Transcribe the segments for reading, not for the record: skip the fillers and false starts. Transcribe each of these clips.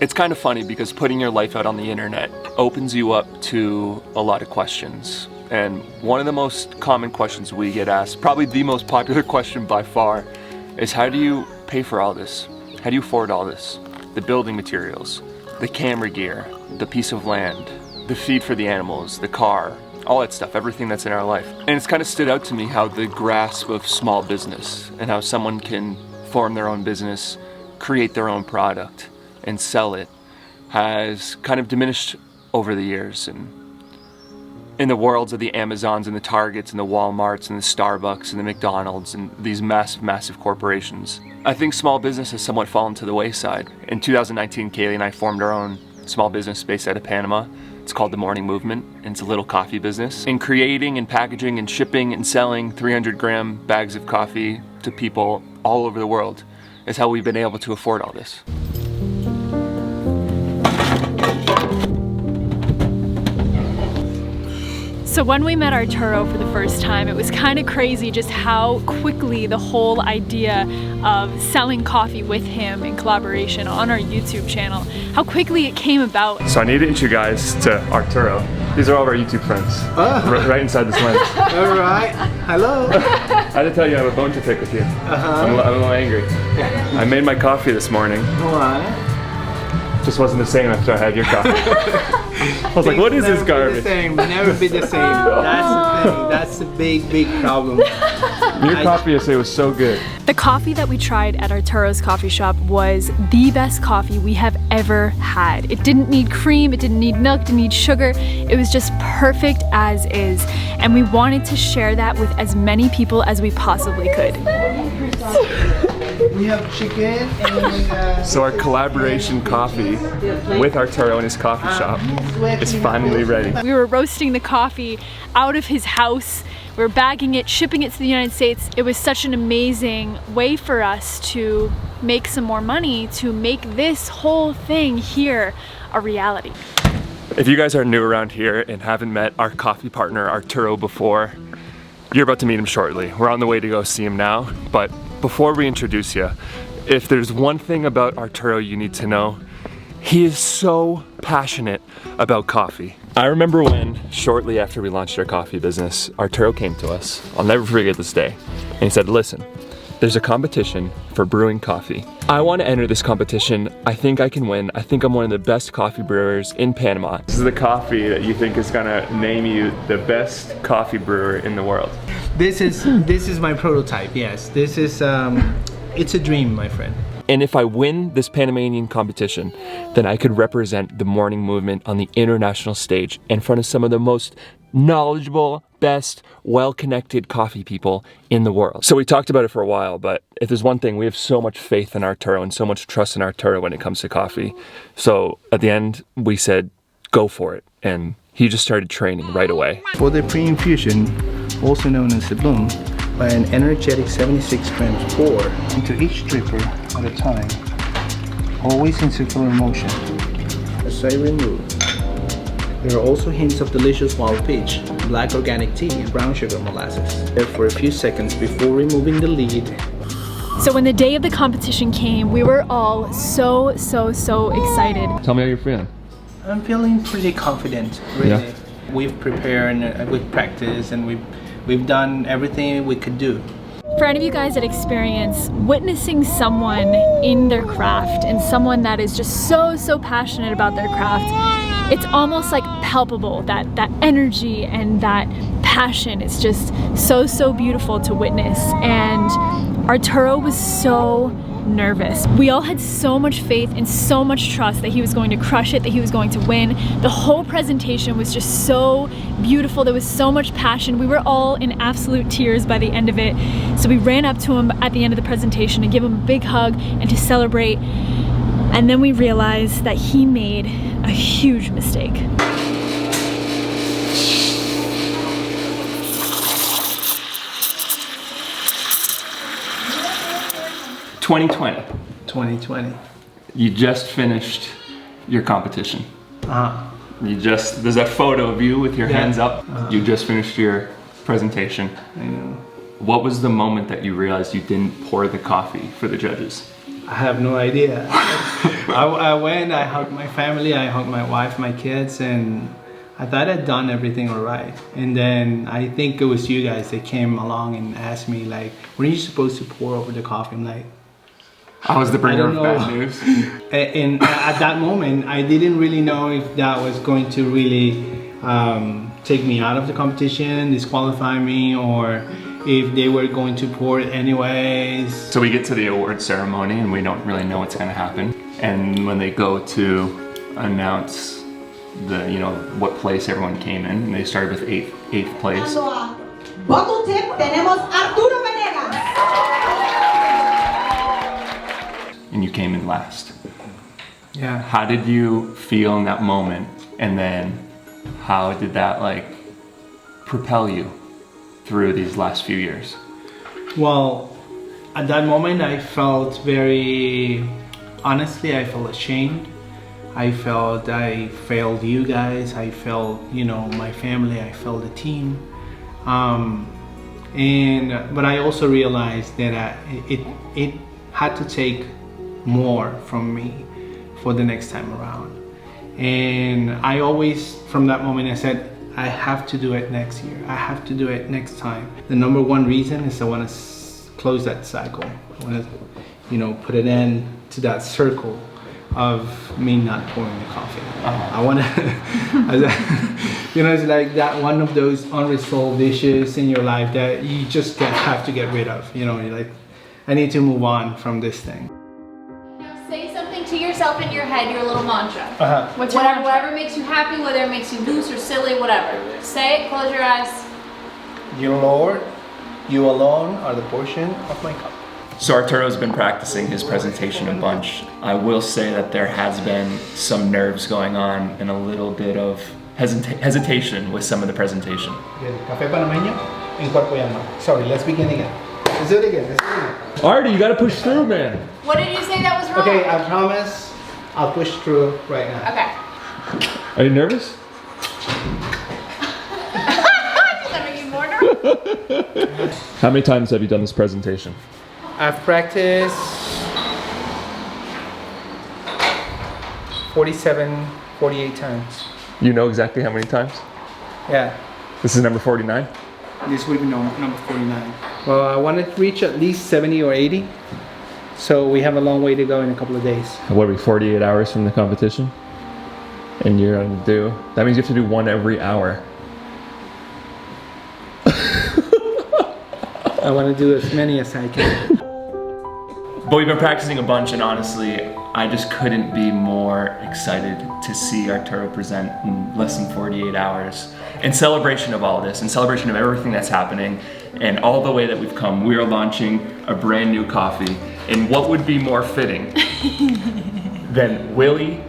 It's kind of funny because putting your life out on the internet opens you up to a lot of questions. And one of the most common questions we get asked, probably the most popular question by far, is how do you pay for all this? How do you afford all this? The building materials, the camera gear, the piece of land, the feed for the animals, the car, all that stuff, everything that's in our life. And it's kind of stood out to me how the grasp of small business and how someone can form their own business, create their own product, and sell it has kind of diminished over the years. And in the worlds of the Amazons and the Targets and the Walmarts and the Starbucks and the McDonald's and these massive corporations, I think small business has somewhat fallen to the wayside. In 2019, Kaylee and I formed our own small business based out of Panama. It's called The Morning Movement, and it's a little coffee business. In creating and packaging and shipping and selling 300-gram bags of coffee to people all over the world is how we've been able to afford all this. So when we met Arturo for the first time, it was kind of crazy just how quickly the whole idea of selling coffee with him in collaboration on our YouTube channel, how quickly it came about. So I need to introduce you guys to Arturo. These are all of our YouTube friends, right inside this lens. All right, hello. I had to tell you I have a bone to pick with you. I'm a little angry. I made my coffee this morning. Why? Just wasn't the same after I had your coffee. I was like, what is this garbage? Never be the same. That's the thing. That's the big problem. Your coffee yesterday was so good. The coffee that we tried at Arturo's coffee shop was the best coffee we have ever had. It didn't need cream, it didn't need milk, it didn't need sugar. It was just perfect as is. And we wanted to share that with as many people as we possibly could. We have chicken and So our collaboration coffee with Arturo in his coffee shop is finally ready. We were roasting the coffee out of his house. We were bagging it, shipping it to the United States. It was such an amazing way for us to make some more money, to make this whole thing here a reality. If you guys are new around here and haven't met our coffee partner Arturo before, you're about to meet him shortly. We're on the way to go see him now, but before we introduce you, if there's one thing about Arturo you need to know, he is so passionate about coffee. I remember when, shortly after we launched our coffee business, Arturo came to us. I'll never forget this day. And he said, listen, there's a competition for brewing coffee. I want to enter this competition. I think I can win. I think I'm one of the best coffee brewers in Panama. This is the coffee that you think is gonna name you the best coffee brewer in the world. This is my prototype. Yes, this is it's a dream, my friend. And if I win this Panamanian competition, then I could represent the morning movement on the international stage in front of some of the most knowledgeable, best, well-connected coffee people in the world. So we talked about it for a while, but if there's one thing, we have so much faith in Arturo and so much trust in Arturo when it comes to coffee. So at the end, we said, go for it. And he just started training right away. For the pre-infusion, also known as the bloom, by an energetic 76 grams pour into each dripper at a time, always in circular motion. As I remove, there are also hints of delicious wild peach, black organic tea, and brown sugar molasses. There for a few seconds before removing the lid. So when the day of the competition came, we were all so excited. Tell me how you're feeling. I'm feeling pretty confident, really. Yeah. We've prepared, we've practiced, and we've done everything we could do. For any of you guys that experience witnessing someone in their craft and someone that is just so passionate about their craft, it's almost like palpable, that energy and that passion is just so beautiful to witness. And Arturo was so nervous. We all had so much faith and so much trust that he was going to crush it, that he was going to win. The whole presentation was just so beautiful. There was so much passion. We were all in absolute tears by the end of it. So we ran up to him at the end of the presentation to give him a big hug and to celebrate. And then we realized that he made a huge mistake. 2020. You just finished your competition. There's that photo of you with your hands up. You just finished your presentation. I know. What was the moment that you realized you didn't pour the coffee for the judges? I have no idea. I went, I hugged my family, I hugged my wife, my kids, and I thought I'd done everything all right. And then I think it was you guys that came along and asked me, like, weren't you supposed to pour over the coffee? I'm like, I was the bringer of bad news. And at that moment, I didn't really know if that was going to really take me out of the competition, disqualify me, or if they were going to pour it anyways. So we get to the award ceremony and we don't really know what's gonna happen. And when they go to announce the, you know, what place everyone came in, and they started with eighth place. Bottle tip, tenemos Arturo. And you came in last. Yeah. How did you feel in that moment? And then how did that like propel you through these last few years? Well, at that moment I felt very, honestly, I felt ashamed. I felt I failed you guys. I felt, you know, my family. I felt the team. But I also realized that it had to take more from me for the next time around. And I always, from that moment, I said, I have to do it next year. I have to do it next time. The number one reason is I want to close that cycle. I want to, you know, put an end to that circle of me not pouring the coffee. I want to, you know, it's like that one of those unresolved issues in your life that you just have to get rid of. You know, you're like, I need to move on from this thing. Say something to yourself in your head, your little mantra. What's your mantra? Whatever makes you happy, whether it makes you loose or silly, whatever. Say it, close your eyes. Dear Lord, you alone are the portion of my cup. So Arturo's been practicing his presentation a bunch. I will say that there has been some nerves going on and a little bit of hesitation with some of the presentation. Café panameño en cuerpo y alma. Sorry, let's begin again. Let's do it again. Artie, you gotta push through, man. What did you say that was wrong? Okay, I promise I'll push through right now. Okay. Are you nervous? Does that make you more nervous? How many times have you done this presentation? I've practiced 47, 48 times. You know exactly how many times? Yeah, This is number 49? this will be number 49. Well, I want to reach at least 70 or 80. So we have a long way to go in a couple of days. What are we, 48 hours from the competition? And you're gonna do, that means you have to do one every hour. I want to do as many as I can. But we've been practicing a bunch, and honestly, I just couldn't be more excited to see Arturo present in less than 48 hours. In celebration of all this, in celebration of everything that's happening, and all the way that we've come, we are launching a brand new coffee. And what would be more fitting than Willy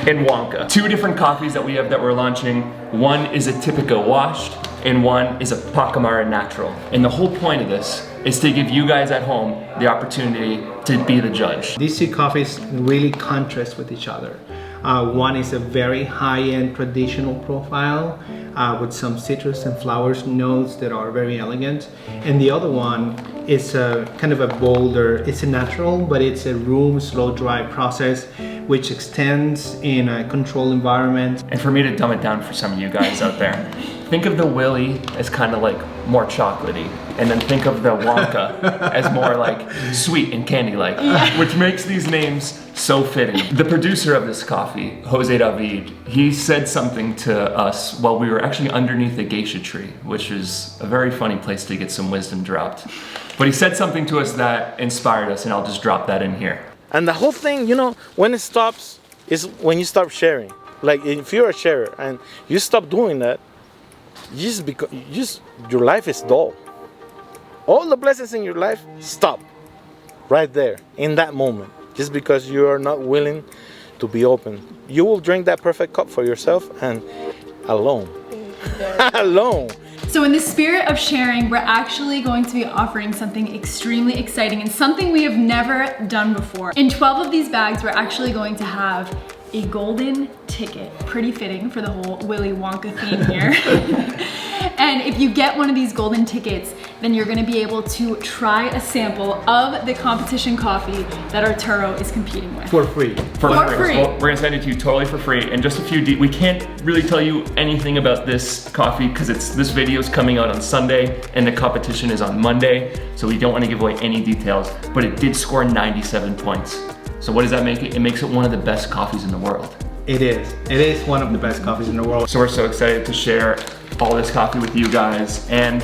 and Wonka? Two different coffees that we have that we're launching. One is a Typica washed, and one is a Pacamara natural. And the whole point of this is to give you guys at home the opportunity to be the judge. These two coffees really contrast with each other. One is a very high-end traditional profile with some citrus and flowers notes that are very elegant. And the other one is a kind of a bolder, it's a natural, but it's a room slow dry process which extends in a controlled environment. And for me to dumb it down for some of you guys out there, think of the Willy as kind of like more chocolatey, and then think of the Wonka as more like sweet and candy-like, which makes these names so fitting. The producer of this coffee, Jose David, he said something to us while we were actually underneath a geisha tree, which is a very funny place to get some wisdom dropped. But he said something to us that inspired us, and I'll just drop that in here. And the whole thing, you know, when it stops is when you stop sharing. Like if you're a sharer and you stop doing that, your life is dull. All the blessings in your life stop right there in that moment, just because you are not willing to be open. You will drink that perfect cup for yourself and alone. Alone. So in the spirit of sharing, we're actually going to be offering something extremely exciting and something we have never done before. In 12 of these bags, we're actually going to have a golden ticket. Pretty fitting for the whole Willy Wonka theme here. And if you get one of these golden tickets, then you're gonna be able to try a sample of the competition coffee that Arturo is competing with. For free. For free. free. Well, we're gonna send it to you totally for free. And just a few, we can't really tell you anything about this coffee because this video is coming out on Sunday and the competition is on Monday. So we don't want to give away any details, but it did score 97 points. So what does that make it? It makes it one of the best coffees in the world. It is. It is one of the best coffees in the world. So we're so excited to share all this coffee with you guys and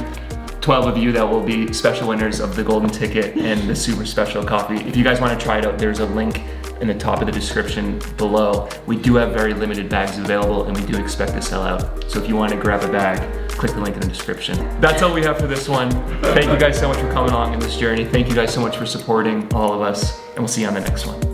12 of you that will be special winners of the golden ticket and the super special coffee. If you guys want to try it out, there's a link in the top of the description below. We do have very limited bags available and we do expect to sell out. So if you want to grab a bag, click the link in the description. That's all we have for this one. Thank you guys so much for coming along in this journey. Thank you guys so much for supporting all of us, and we'll see you on the next one.